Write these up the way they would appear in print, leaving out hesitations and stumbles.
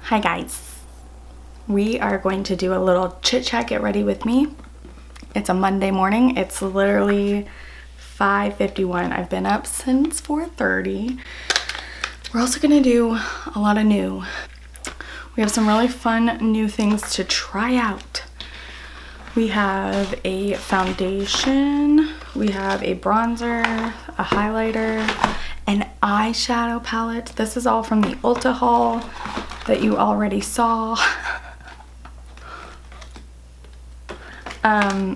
Hi guys. We are going to do a little chit chat, get ready with me. It's a Monday morning. It's literally 5:51. I've been up since 4:30. We're also gonna do a lot of new. We have some really fun new things to try out. We have a foundation, we have a bronzer, a highlighter, an eyeshadow palette. This is all from the Ulta haul that you already saw.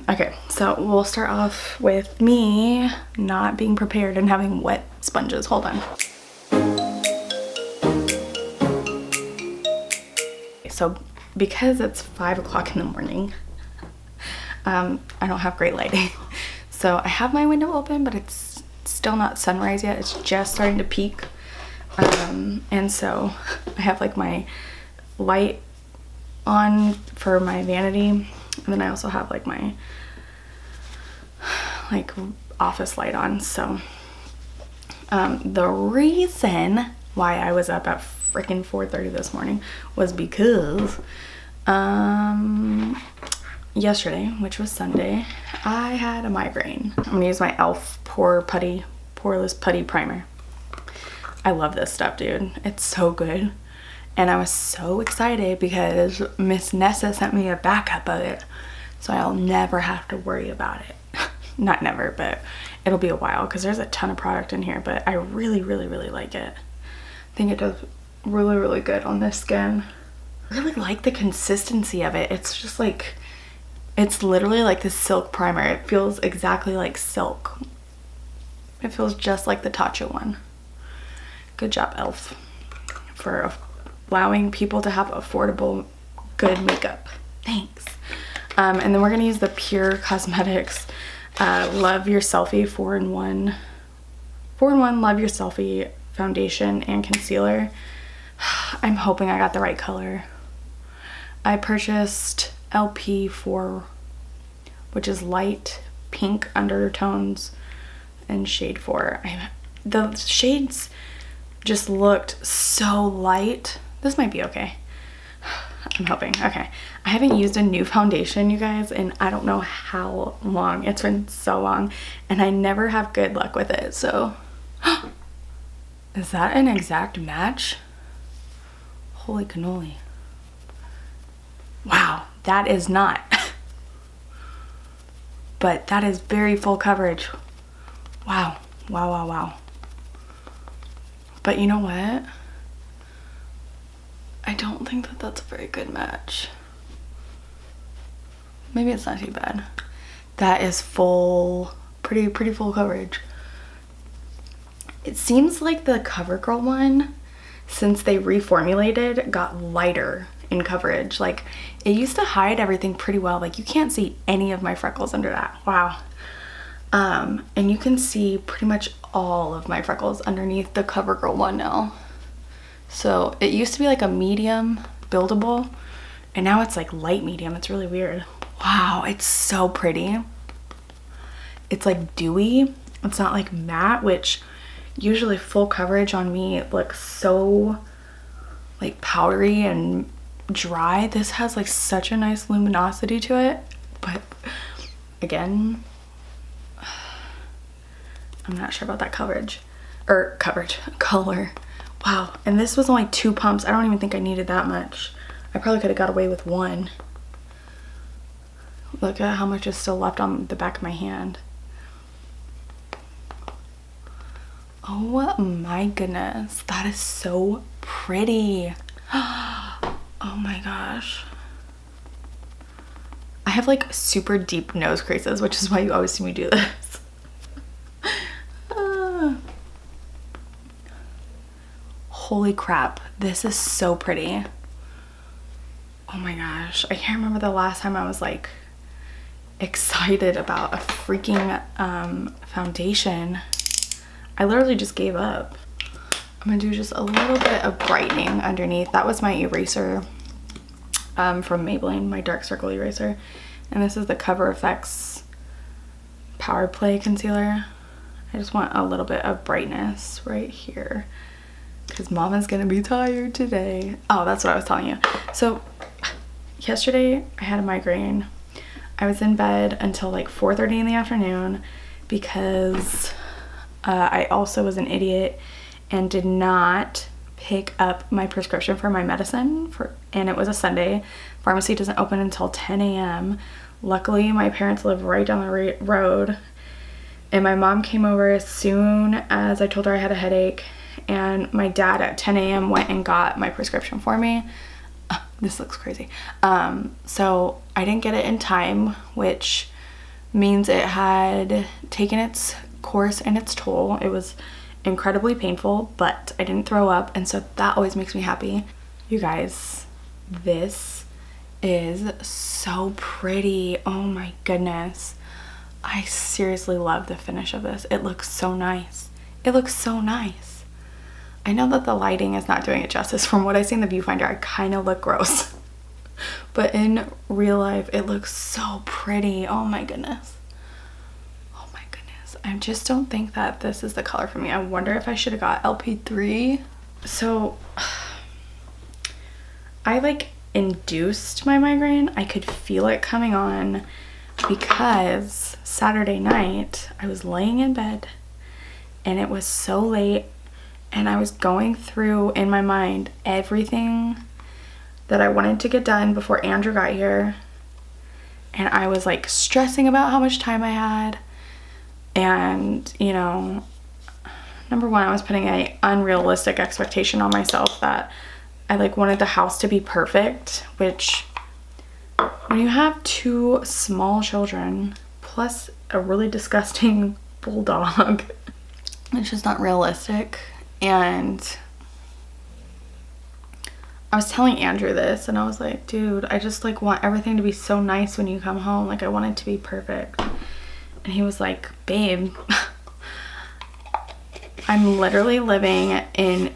Okay, so we'll start off with me not being prepared and having wet sponges. Hold on. So because it's 5 o'clock in the morning, I don't have great lighting. So I have my window open, but it's still not sunrise yet. It's just starting to peak. And so I have like my light on for my vanity. And then I also have like my office light on. So the reason why I was up at freaking 4:30 this morning was because yesterday, which was Sunday, I had a migraine. I'm gonna use my e.l.f. Poreless Putty Primer. I love this stuff, dude. It's so good. And I was so excited because Miss Nessa sent me a backup of it, so I'll never have to worry about it. Not never, but it'll be a while because there's a ton of product in here, but I really like it. I think it does really good on this skin. I really like the consistency of it. It's just like, it's literally like the silk primer. It feels exactly like silk. It feels just like the Tatcha one. Good job, e.l.f. for allowing people to have affordable, good makeup. Thanks. And then we're gonna use the Pure Cosmetics Love Your Selfie 4-in-1 Love Your Selfie foundation and concealer. I'm hoping I got the right color. I purchased LP4, which is light pink undertones, and shade 4. The shades just looked so light. This might be okay. I'm hoping. Okay. I haven't used a new foundation, you guys, and I don't know how long. It's been so long, and I never have good luck with it, so. Is that an exact match? Holy cannoli. Wow, that is not. But that is very full coverage. Wow. Wow. But you know what? I don't think that that's a very good match. Maybe it's not too bad. That is full, pretty full coverage. It seems like the CoverGirl one, since they reformulated, got lighter in coverage. Like, it used to hide everything pretty well. Like, you can't see any of my freckles under that. Wow. And you can see pretty much all of my freckles underneath the CoverGirl one now. So it used to be like a medium buildable, and now it's like light medium. It's really weird. Wow, it's so pretty. It's like dewy. It's not like matte, which usually full coverage on me, it looks so like powdery and dry. This has like such a nice luminosity to it, but again, I'm not sure about that color. Wow, and this was only 2 pumps. I don't even think I needed that much. I probably could have got away with 1. Look at how much is still left on the back of my hand. Oh my goodness, that is so pretty. Oh my gosh. I have like super deep nose creases, which is why you always see me do this. Holy crap, this is so pretty. Oh my gosh, I can't remember the last time I was like excited about a freaking foundation. I literally just gave up. I'm gonna do just a little bit of brightening underneath. That was my eraser from Maybelline, my dark circle eraser. And this is the Cover FX Power Play concealer. I just want a little bit of brightness right here. because Mama's gonna be tired today. Oh, that's what I was telling you. So yesterday I had a migraine. I was in bed until like 4:30 in the afternoon because I also was an idiot and did not pick up my prescription for my medicine and it was a Sunday. Pharmacy doesn't open until 10 a.m. Luckily, my parents live right down the road, and my mom came over as soon as I told her I had a headache, and my dad at 10 a.m. went and got my prescription for me. This looks crazy. So I didn't get it in time, which means it had taken its course and its toll. It was incredibly painful, but I didn't throw up, and so that always makes me happy. You guys, this is so pretty. Oh my goodness. I seriously love the finish of this. It looks so nice. It looks so nice. I know that the lighting is not doing it justice. From what I see in the viewfinder, I kind of look gross. But in real life, it looks so pretty. Oh my goodness. Oh my goodness. I just don't think that this is the color for me. I wonder if I should have got LP3. So I like induced my migraine. I could feel it coming on because Saturday night I was laying in bed and it was so late, and I was going through in my mind everything that I wanted to get done before Andrew got here, and I was like stressing about how much time I had. And you know, number one, I was putting an unrealistic expectation on myself that I like wanted the house to be perfect, which when you have 2 small children plus a really disgusting bulldog, it's just not realistic. And I was telling Andrew this, and I was like, dude, I just like want everything to be so nice when you come home. Like I want it to be perfect. And he was like, babe, I'm literally living in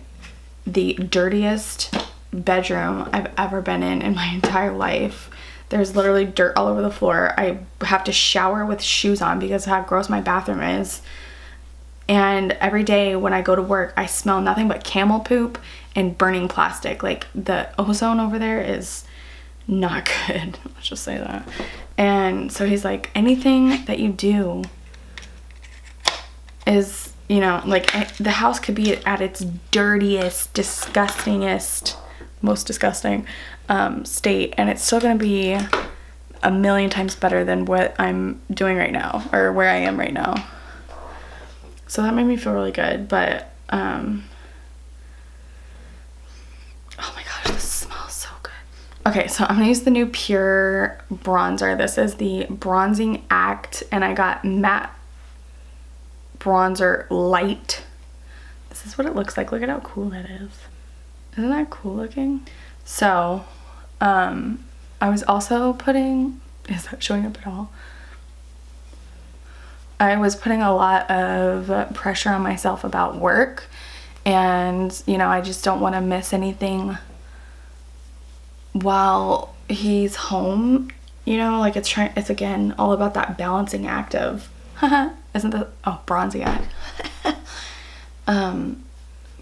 the dirtiest bedroom I've ever been in my entire life. There's literally dirt all over the floor. I have to shower with shoes on because of how gross my bathroom is. And every day when I go to work, I smell nothing but camel poop and burning plastic. Like the ozone over there is not good. Let's just say that. And so he's like, anything that you do is, you know, like the house could be at its dirtiest, disgustingest, most disgusting state, and it's still gonna be a million times better than what I'm doing right now, or where I am right now. So that made me feel really good. But oh my gosh, this smells so good. Okay, so I'm gonna use the new Pure bronzer. This is the Bronzing Act, and I got matte bronzer light. This is what it looks like. Look at how cool that is. Isn't that cool looking? So I was also putting, is that showing up at all? I was putting a lot of pressure on myself about work, and you know, I just don't want to miss anything while he's home. You know, like it's again all about that balancing act of isn't the bronzing act.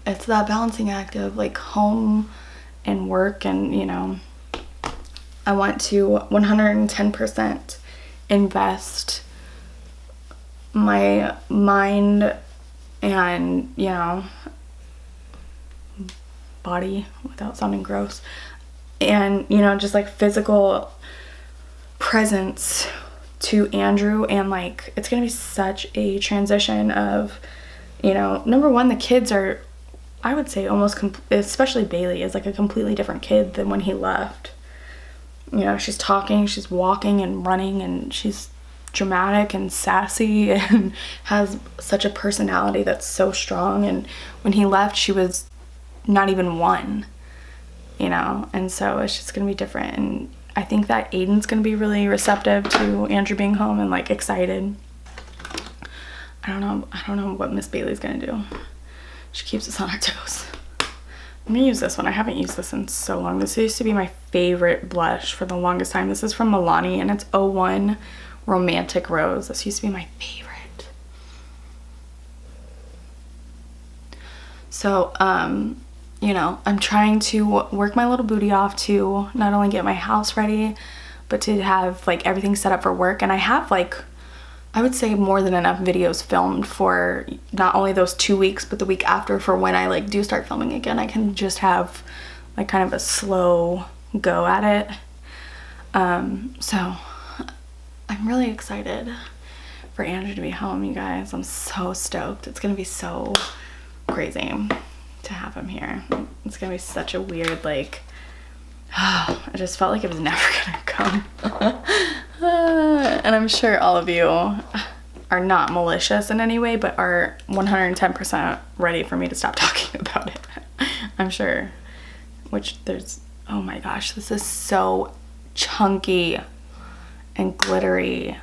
It's that balancing act of like home and work, and you know, I want to 110% invest my mind and, you know, body, without sounding gross, and you know, just like physical presence to Andrew. And like it's gonna be such a transition of, you know, number one, the kids are, I would say almost especially Bailey is like a completely different kid than when he left. You know, she's talking, she's walking and running, and she's dramatic and sassy and has such a personality that's so strong. And when he left, she was not even 1, you know, and so it's just gonna be different. And I think that Aiden's gonna be really receptive to Andrew being home and like excited. I don't know what Miss Bailey's gonna do. She keeps us on our toes. I'm gonna use this one. I haven't used this in so long. This used to be my favorite blush for the longest time. This is from Milani, and it's 01 Romantic Rose. This used to be my favorite. So you know, I'm trying to work my little booty off to not only get my house ready, but to have like everything set up for work. And I have like, I would say more than enough videos filmed for not only those 2 weeks, but the week after, for when I like do start filming again. I can just have like kind of a slow go at it. So I'm really excited for Andrew to be home, you guys. I'm so stoked. It's gonna be so crazy to have him here. It's gonna be such a weird, like, I just felt like it was never gonna come. And I'm sure all of you are not malicious in any way, but are 110% ready for me to stop talking about it. I'm sure. Which there's, oh my gosh, this is so chunky and glittery.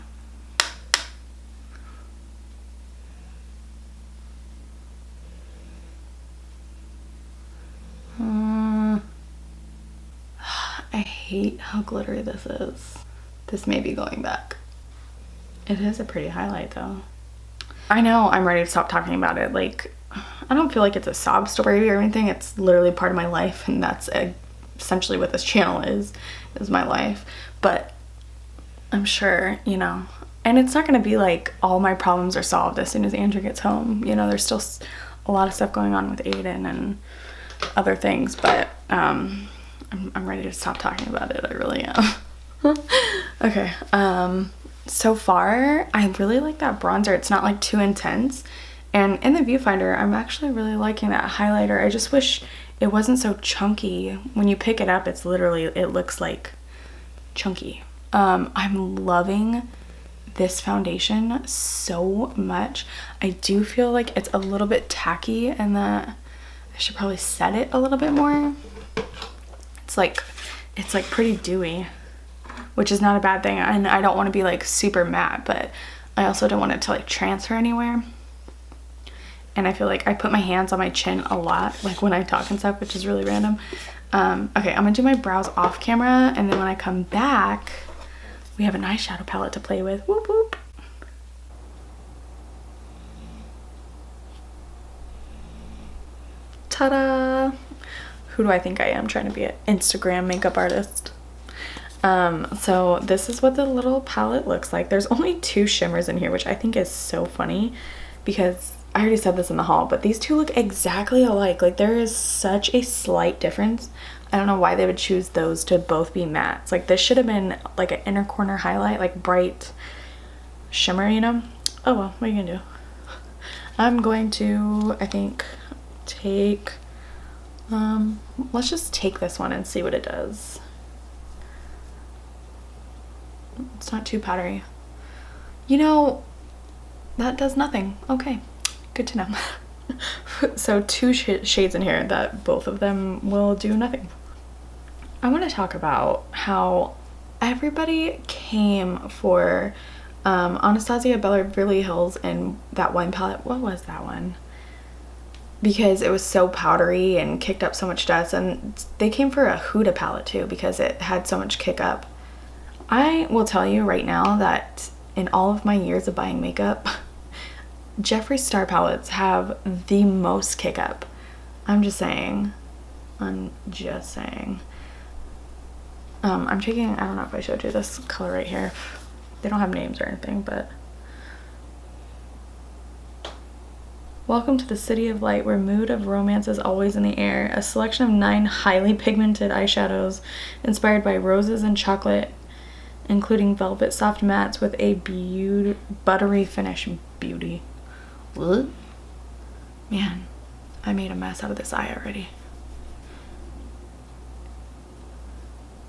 I hate how glittery this is. This may be going back. It is a pretty highlight though. I know I'm ready to stop talking about it. Like, I don't feel like it's a sob story or anything. It's literally part of my life, and that's essentially what this channel is my life. But I'm sure, you know, and it's not going to be like all my problems are solved as soon as Andrew gets home. You know, there's still a lot of stuff going on with Aiden and other things, but I'm ready to stop talking about it. I really am. Okay, so far I really like that bronzer. It's not like too intense, and in the viewfinder I'm actually really liking that highlighter. I just wish it wasn't so chunky. When you pick it up, it's literally, it looks like chunky. I'm loving this foundation so much. I do feel like it's a little bit tacky and that I should probably set it a little bit more. It's like pretty dewy, which is not a bad thing, and I don't want to be like super matte, but I also don't want it to like transfer anywhere. And I feel like I put my hands on my chin a lot, like when I talk and stuff, which is really random. Okay, I'm gonna do my brows off camera, and then when I come back, we have an eyeshadow palette to play with. Whoop whoop. Ta-da! Who do I think I am, trying to be an Instagram makeup artist? So this is what the little palette looks like. There's only 2 shimmers in here, which I think is so funny because I already said this in the haul, but these 2 look exactly alike. Like, there is such a slight difference. I don't know why they would choose those to both be mattes. Like, this should have been like an inner corner highlight, like bright shimmer, you know? Oh well, what are you gonna do? I'm going to, I think, take, let's just take this one and see what it does. It's not too powdery. You know, that does nothing. Okay, good to know. So 2 shades in here that both of them will do nothing. I want to talk about how everybody came for Anastasia Beverly Hills and that one palette. What was that one? Because it was so powdery and kicked up so much dust, and they came for a Huda palette too because it had so much kick up. I will tell you right now that in all of my years of buying makeup, Jeffree Star palettes have the most kick up. I'm just saying. I'm taking, I don't know if I showed you this color right here. They don't have names or anything, but welcome to the city of light, where mood of romance is always in the air. A selection of 9 highly pigmented eyeshadows inspired by roses and chocolate, including velvet soft mattes with a buttery finish. Beauty. What? Man, I made a mess out of this eye already.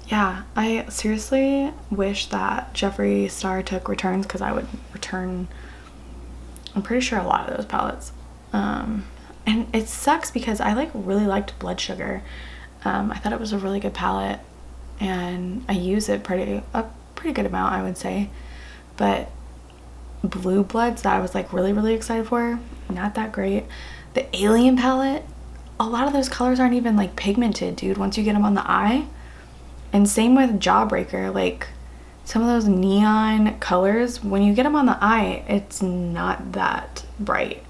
Yeah, I seriously wish that Jeffree Star took returns, because I would return, I'm pretty sure, a lot of those palettes. And it sucks because I really liked Blood Sugar. I thought it was a really good palette, and I use it a pretty good amount, I would say. But Blue Bloods, that I was like really excited for, not that great. The Alien palette, a lot of those colors aren't even like pigmented, dude, once you get them on the eye. And same with Jawbreaker, like some of those neon colors, when you get them on the eye, it's not that bright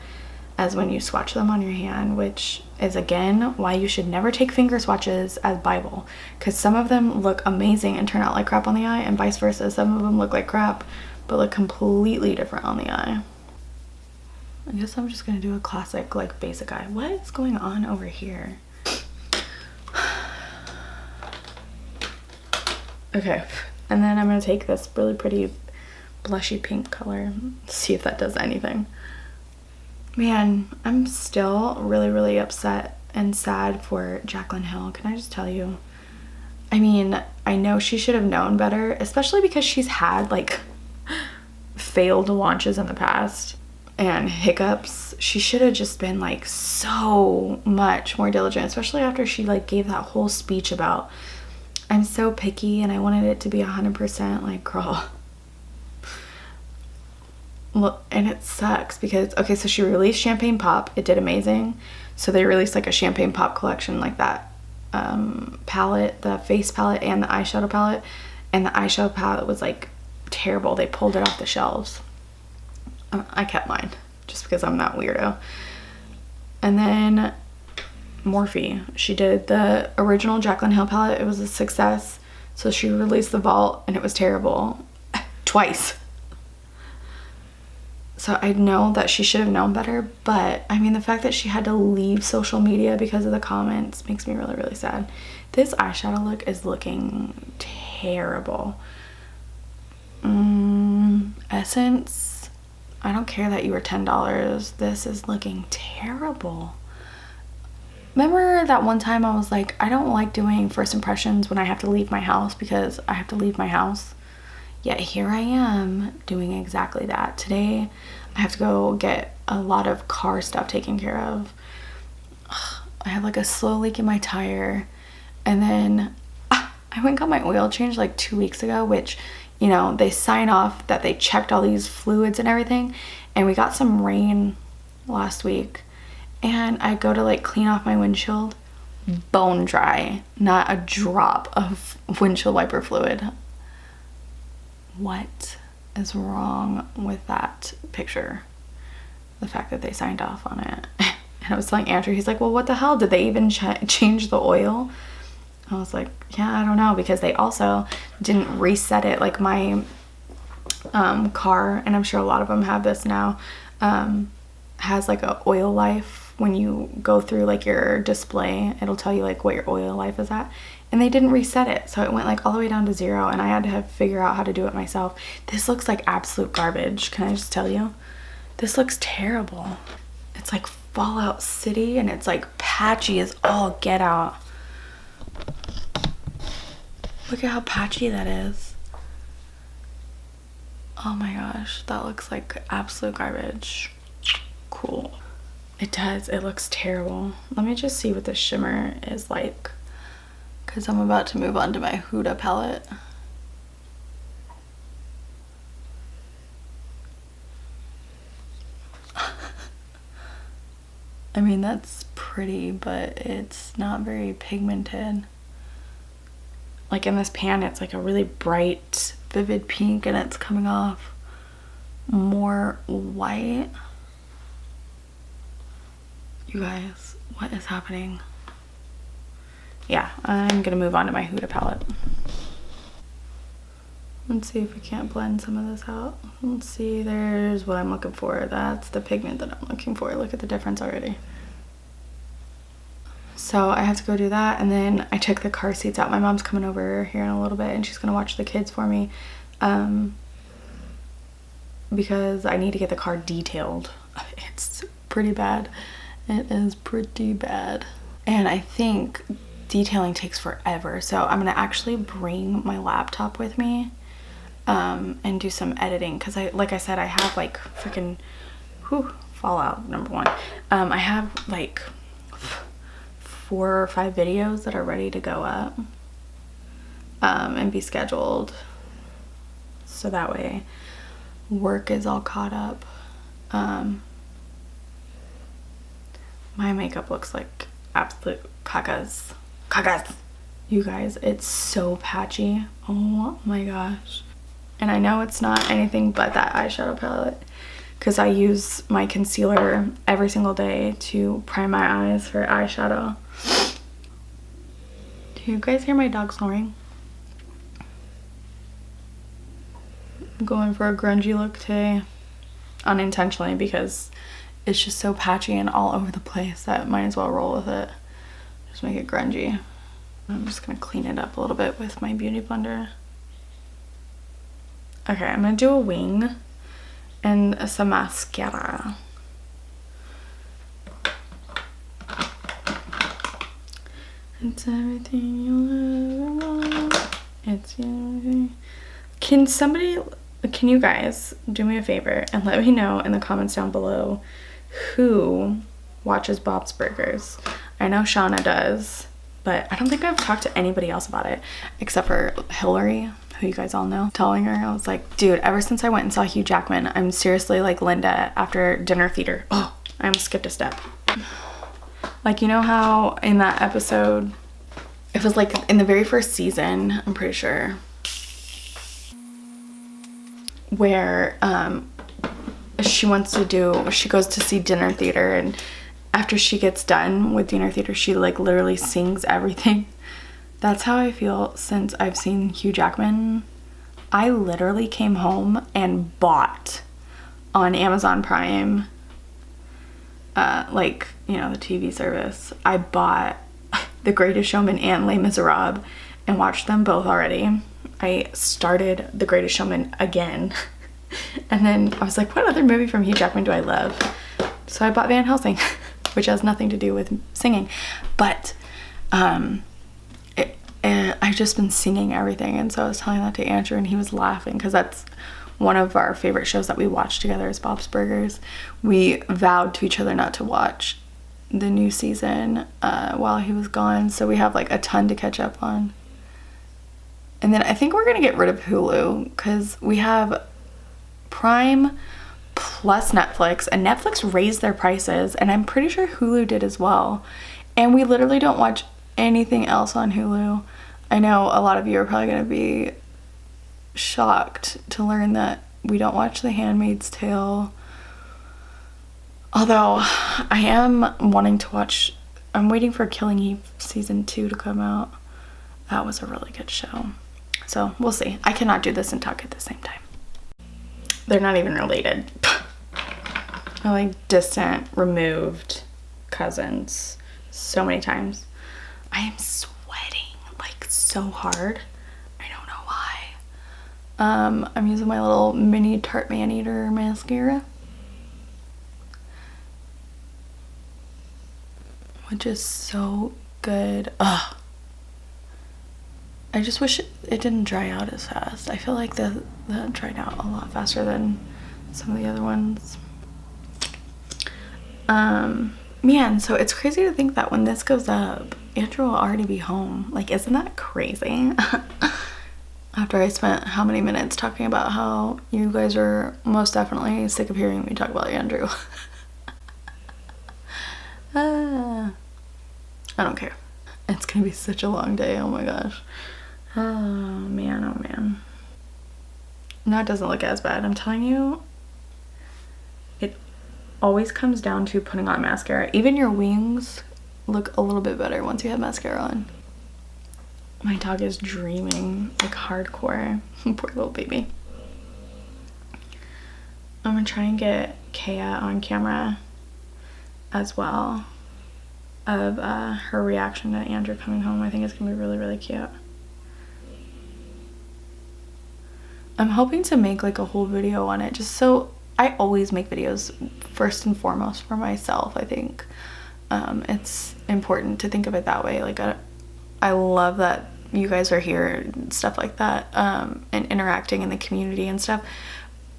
as when you swatch them on your hand, which is again why you should never take finger swatches as Bible, because some of them look amazing and turn out like crap on the eye, and vice versa. Some of them look like crap but look completely different on the eye. I guess I'm just gonna do a classic like basic eye. What is going on over here? Okay, and then I'm gonna take this really pretty blushy pink color, see if that does anything. Man, I'm still really upset and sad for Jaclyn Hill. Can I just tell you? I mean, I know she should have known better, especially because she's had like failed launches in the past and hiccups. She should have just been like so much more diligent, especially after she like gave that whole speech about I'm so picky and I wanted it to be 100%. Like, girl. Look, and it sucks because, okay, so she released Champagne Pop. It did amazing. So they released like a Champagne Pop collection, like that palette, the face palette and the eyeshadow palette. And the eyeshadow palette was like terrible. They pulled it off the shelves. I kept mine just because I'm that weirdo. And then Morphe, she did the original Jaclyn Hill palette. It was a success. So she released the Vault and it was terrible twice. So I know that she should have known better, but I mean the fact that she had to leave social media because of the comments makes me really sad. This eyeshadow look is looking terrible. Essence, I don't care that you were $10. This is looking terrible. Remember that one time I was like, I don't like doing first impressions when I have to leave my house because I have to leave my house. Yet here I am doing exactly that. Today I have to go get a lot of car stuff taken care of. I have like a slow leak in my tire, and then I went and got my oil changed like 2 weeks ago, which, you know, they sign off that they checked all these fluids and everything, and we got some rain last week, and I go to like clean off my windshield, bone dry, not a drop of windshield wiper fluid. What is wrong with that picture? The fact that they signed off on it. And I was telling Andrew, he's like, well, what the hell? Did they even change the oil? I was like, yeah, I don't know, because they also didn't reset it. Like my car, and I'm sure a lot of them have this now, has like a oil life. When you go through like your display, it'll tell you like what your oil life is at. And they didn't reset it, so it went like all the way down to 0, and I had to figure out how to do it myself. This looks like absolute garbage. Can I just tell you? This looks terrible. It's like Fallout City, and it's like patchy as all get out. Look at how patchy that is. Oh my gosh, that looks like absolute garbage. Cool. It does. It looks terrible. Let me just see what the shimmer is like, because I'm about to move on to my Huda palette. I mean, that's pretty, but it's not very pigmented. Like in this pan, it's like a really bright, vivid pink, and it's coming off more white. You guys, what is happening? Yeah, I'm gonna move on to my Huda palette. Let's see if we can't blend some of this out. Let's see, there's what I'm looking for. That's the pigment that I'm looking for. Look at the difference already. So I have to go do that, and then I took the car seats out. My mom's coming over here in a little bit, and she's gonna watch the kids for me, because I need to get the car detailed. It's pretty bad. It is pretty bad. And I think detailing takes forever, so I'm gonna actually bring my laptop with me and do some editing, because like I said, I have like freaking Fallout #1. I have like 4 or 5 videos that are ready to go up and be scheduled, so that way work is all caught up. My makeup looks like absolute cacas. You guys, it's so patchy. Oh my gosh. And I know it's not anything but that eyeshadow palette, because I use my concealer every single day to prime my eyes for eyeshadow. Do you guys hear my dog snoring? I'm going for a grungy look today, unintentionally, because it's just so patchy and all over the place that might as well roll with it. Just make it grungy. I'm just gonna clean it up a little bit with my beauty blender. Okay, I'm gonna do a wing and some mascara. It's everything you'll ever want. It's everything. Can you guys do me a favor and let me know in the comments down below who watches Bob's Burgers? I know Shauna does, but I don't think I've talked to anybody else about it except for Hillary, who you guys all know. Telling her, I was like, dude, ever since I went and saw Hugh Jackman, I'm seriously like Linda after dinner theater. Oh, I almost skipped a step. Like, you know how in that episode, it was like in the very first season, I'm pretty sure, where she goes to see dinner theater, and after she gets done with dinner theater, she like literally sings everything. That's how I feel since I've seen Hugh Jackman. I literally came home and bought on Amazon Prime, like, you know, the TV service. I bought The Greatest Showman and Les Miserables and watched them both already. I started The Greatest Showman again. And then I was like, what other movie from Hugh Jackman do I love? So I bought Van Helsing, which has nothing to do with singing. But I've just been singing everything. And so I was telling that to Andrew, and he was laughing because that's one of our favorite shows that we watch together is Bob's Burgers. We vowed to each other not to watch the new season while he was gone. So we have like a ton to catch up on. And then I think we're going to get rid of Hulu because we have Prime plus Netflix, and Netflix raised their prices, and I'm pretty sure Hulu did as well. And we literally don't watch anything else on Hulu. I know a lot of you are probably going to be shocked to learn that we don't watch The Handmaid's Tale. Although I am wanting to watch, I'm waiting for Killing Eve season 2 to come out. That was a really good show. So we'll see. I cannot do this and talk at the same time. They're not even related. They're like distant, removed cousins so many times. I am sweating like so hard. I don't know why. I'm using my little mini Tarte Maneater mascara, which is so good. Ugh. I just wish it didn't dry out as fast. I feel like that dried out a lot faster than some of the other ones. Man, so it's crazy to think that when this goes up, Andrew will already be home. Like, isn't that crazy? After I spent how many minutes talking about how you guys are most definitely sick of hearing me talk about Andrew. I don't care. It's gonna be such a long day. Oh my gosh. Oh man, oh man. No, it doesn't look as bad. I'm telling you, it always comes down to putting on mascara. Even your wings look a little bit better once you have mascara on. My dog is dreaming like hardcore. Poor little baby. I'm gonna try and get Kaya on camera as well of her reaction to Andrew coming home. I think it's gonna be really, really cute. I'm hoping to make like a whole video on it, just so I always make videos first and foremost for myself. I think it's important to think of it that way. Like I love that you guys are here and stuff like that, and interacting in the community and stuff,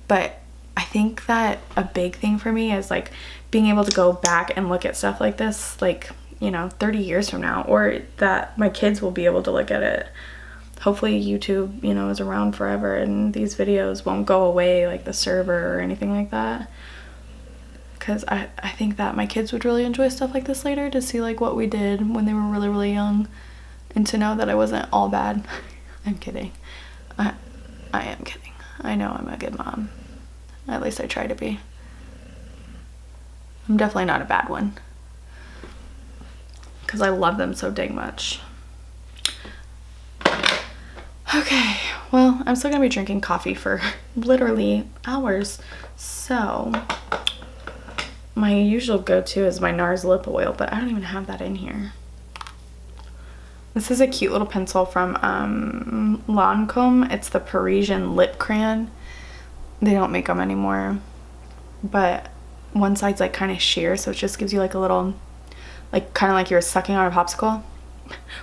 but I think that a big thing for me is like being able to go back and look at stuff like this, like, you know, 30 years from now, or that my kids will be able to look at it. Hopefully YouTube, you know, is around forever and these videos won't go away, like the server or anything like that. Because I think that my kids would really enjoy stuff like this later, to see like what we did when they were really, really young, and to know that I wasn't all bad. I'm kidding. I am kidding. I know I'm a good mom. At least I try to be. I'm definitely not a bad one because I love them so dang much. Okay, well, I'm still gonna be drinking coffee for literally hours. So my usual go-to is my NARS lip oil, but I don't even have that in here. This is a cute little pencil from Lancome. It's the Parisian lip crayon. They don't make them anymore, but one side's like kind of sheer, so it just gives you like a little, like kind of like you're sucking on a popsicle.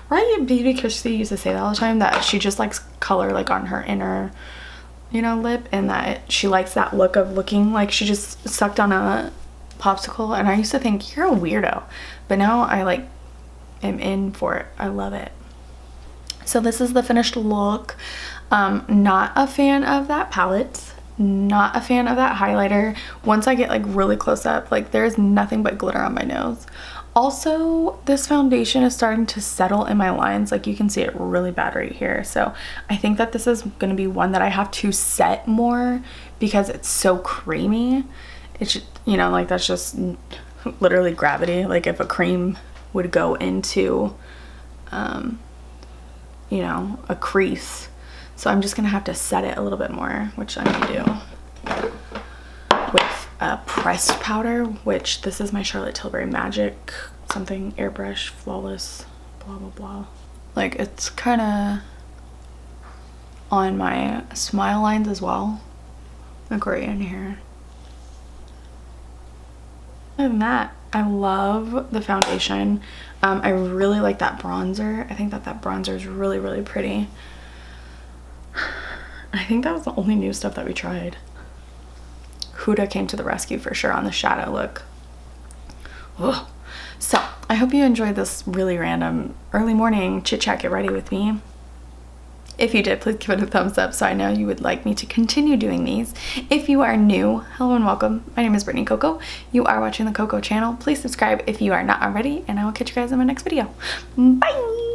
Right? Baby Christy used to say that all the time, that she just likes color like on her inner, you know, lip, and that she likes that look of looking like she just sucked on a popsicle. And I used to think you're a weirdo, but now I like am in for it. I love it. So this is the finished look. Not a fan of that palette, not a fan of that highlighter. Once I get like really close up, like there's nothing but glitter on my nose. Also, this foundation is starting to settle in my lines. Like you can see it really bad right here. So I think that this is going to be one that I have to set more because it's so creamy. It's, you know, like that's just literally gravity. Like if a cream would go into, you know, a crease. So I'm just going to have to set it a little bit more, which I'm going to do with a pressed powder, which this is my Charlotte Tilbury Magic something airbrush flawless blah blah blah. Like it's kind of on my smile lines as well, like right in here. Other than that, I love the foundation. I really like that bronzer. I think that bronzer is really, really pretty. I think that was the only new stuff that we tried. Huda came to the rescue for sure on the shadow look. Ugh. So I hope you enjoyed this really random early morning chit chat get ready with me. If you did, please give it a thumbs up so I know you would like me to continue doing these. If you are new, hello and welcome. My name is Brittany Cocco. You are watching the Cocco channel. Please subscribe if you are not already, and I will catch you guys in my next video. Bye!